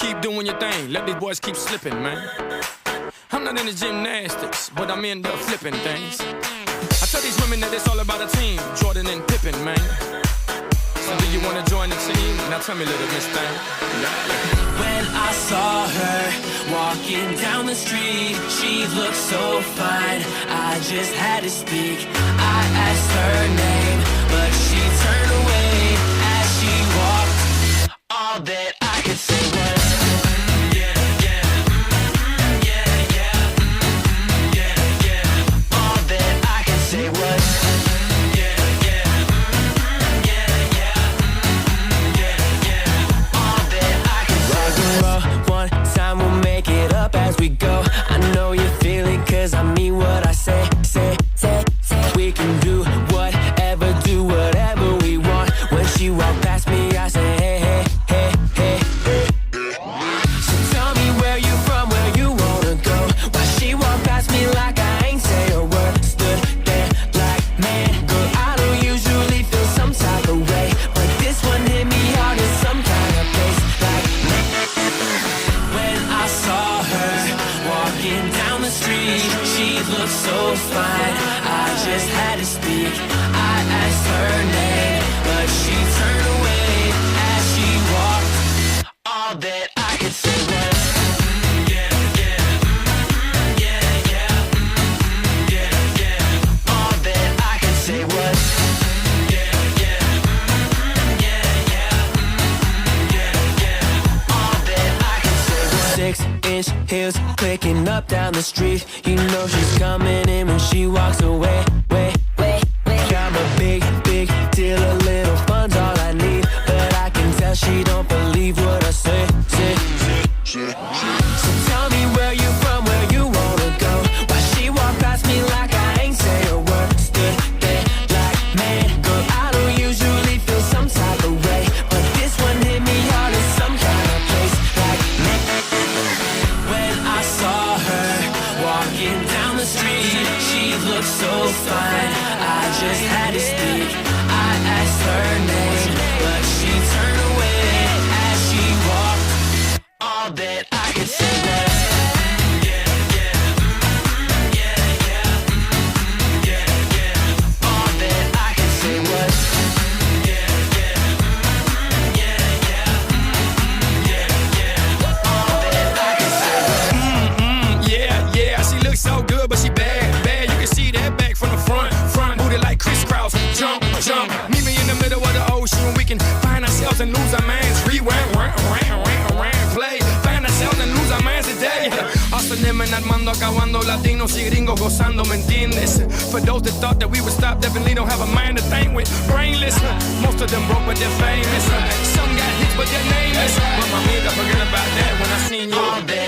keep doing your thing. Let these boys keep slipping, man. I'm not into gymnastics, but I'm into flipping things. I tell these women that it's all about a team, Jordan and Pippen, man. So do you wanna join the team? Now tell me, little miss thing. When I saw her walking down the street, she looked so fine, I just had to speak. I asked her name, but she turned away as she walked. All that I could say was we go. I know you feel it, cause I mean what I say. We can do whatever we want. When she walk past me, I say, hey. So tell me where you from, where you wanna go. Why she walk past me like I ain't say a word. Stood there like, man, girl, I don't usually feel some type of way, but this one hit me hard in some kind of place. Like, when I saw her walking down the street, she looked so fine, I just had to speak. I asked her name, but she turned away as she walked. All that I could say was all that I could say was 6-inch heels clicking up down the street. You know she's coming in when she walks away. Got my big deal, a little fun's all I need, but I can tell she don't believe what I say. So tell me where you from, where you wanna go. Why she walk past me like I ain't say a word. Stood there like, man, girl, I don't usually feel some type of way, but this one hit me hard in some kind of place. Like, man, when I saw her walking down the street, she looked so fine, I just had to speak. I asked her name, but she turned away as she walked. All that I could say was all that I could say was all that I could say was Yeah, she looks so good, but she bad. You can see that back from the front. Booty like crisscross, jump. Meet me in the middle of the ocean, we can find ourselves and lose our minds. Rewind, play. Find ourselves and lose our minds today. Hustling and Armando, acabando, latinos y gringos gozando, ¿me entiendes? For those that thought that we would stop, definitely don't have a mind to think with. Brainless, most of them broke but they're famous. Some got hits but they're nameless. But my amiga, forget about that when I seen you. all that